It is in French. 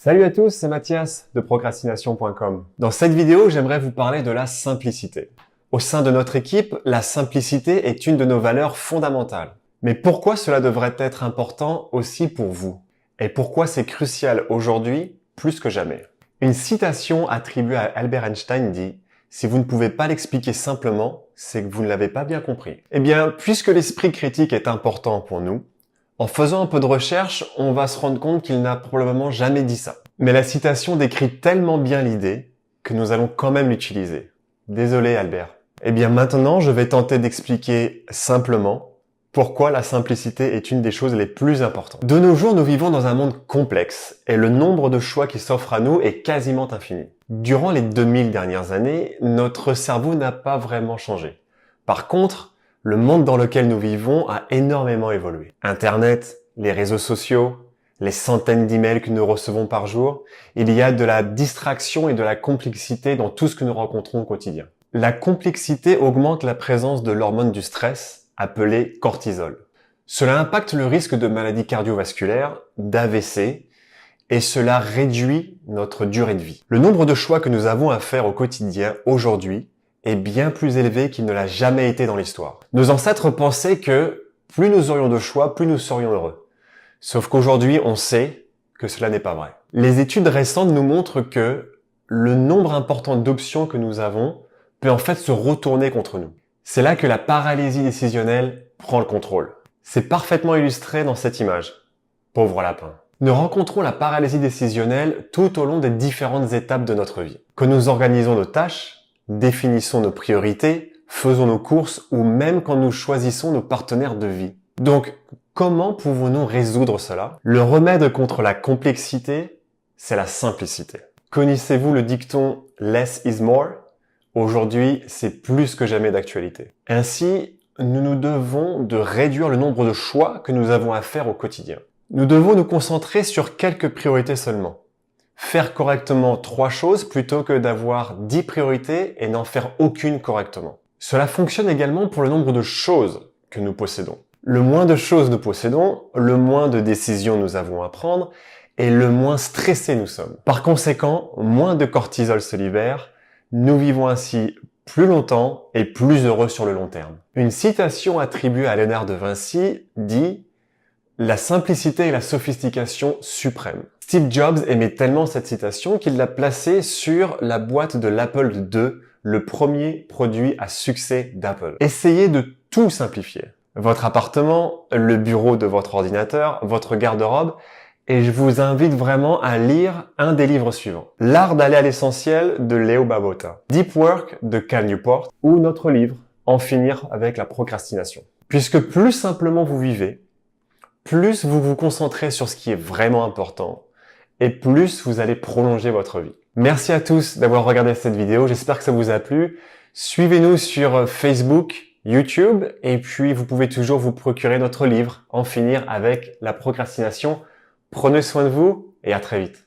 Salut à tous, c'est Mathias de procrastination.com. Dans cette vidéo, j'aimerais vous parler de la simplicité. Au sein de notre équipe, la simplicité est une de nos valeurs fondamentales. Mais pourquoi cela devrait être important aussi pour vous? Et pourquoi c'est crucial aujourd'hui plus que jamais? Une citation attribuée à Albert Einstein dit « Si vous ne pouvez pas l'expliquer simplement, c'est que vous ne l'avez pas bien compris ». Eh bien, puisque l'esprit critique est important pour nous, en faisant un peu de recherche, on va se rendre compte qu'il n'a probablement jamais dit ça. Mais la citation décrit tellement bien l'idée que nous allons quand même l'utiliser. Désolé Albert. Eh bien maintenant, je vais tenter d'expliquer simplement pourquoi la simplicité est une des choses les plus importantes. De nos jours, nous vivons dans un monde complexe et le nombre de choix qui s'offrent à nous est quasiment infini. Durant les 2000 dernières années, notre cerveau n'a pas vraiment changé. Par contre, le monde dans lequel nous vivons a énormément évolué. Internet, les réseaux sociaux, les centaines d'emails que nous recevons par jour, il y a de la distraction et de la complexité dans tout ce que nous rencontrons au quotidien. La complexité augmente la présence de l'hormone du stress, appelée cortisol. Cela impacte le risque de maladies cardiovasculaires, d'AVC, et cela réduit notre durée de vie. Le nombre de choix que nous avons à faire au quotidien aujourd'hui est bien plus élevé qu'il ne l'a jamais été dans l'histoire. Nos ancêtres pensaient que plus nous aurions de choix, plus nous serions heureux. Sauf qu'aujourd'hui, on sait que cela n'est pas vrai. Les études récentes nous montrent que le nombre important d'options que nous avons peut en fait se retourner contre nous. C'est là que la paralysie décisionnelle prend le contrôle. C'est parfaitement illustré dans cette image. Pauvre lapin. Nous rencontrons la paralysie décisionnelle tout au long des différentes étapes de notre vie. Que nous organisons nos tâches, définissons nos priorités, faisons nos courses ou même quand nous choisissons nos partenaires de vie. Donc, comment pouvons-nous résoudre cela? Le remède contre la complexité, c'est la simplicité. Connaissez-vous le dicton « less is more » ? Aujourd'hui, c'est plus que jamais d'actualité. Ainsi, nous nous devons de réduire le nombre de choix que nous avons à faire au quotidien. Nous devons nous concentrer sur quelques priorités seulement. Faire correctement 3 choses plutôt que d'avoir 10 priorités et n'en faire aucune correctement. Cela fonctionne également pour le nombre de choses que nous possédons. Le moins de choses nous possédons, le moins de décisions nous avons à prendre et le moins stressés nous sommes. Par conséquent, moins de cortisol se libère, nous vivons ainsi plus longtemps et plus heureux sur le long terme. Une citation attribuée à Léonard de Vinci dit « La simplicité est la sophistication suprême ». Steve Jobs aimait tellement cette citation qu'il l'a placée sur la boîte de l'Apple II, le premier produit à succès d'Apple. Essayez de tout simplifier. Votre appartement, le bureau de votre ordinateur, votre garde-robe, et je vous invite vraiment à lire un des livres suivants. L'art d'aller à l'essentiel de Leo Babauta, Deep Work de Cal Newport ou notre livre En finir avec la procrastination. Puisque plus simplement vous vivez, plus vous vous concentrez sur ce qui est vraiment important et plus vous allez prolonger votre vie. Merci à tous d'avoir regardé cette vidéo, j'espère que ça vous a plu. Suivez-nous sur Facebook, YouTube et puis vous pouvez toujours vous procurer notre livre En finir avec la procrastination. Prenez soin de vous et à très vite.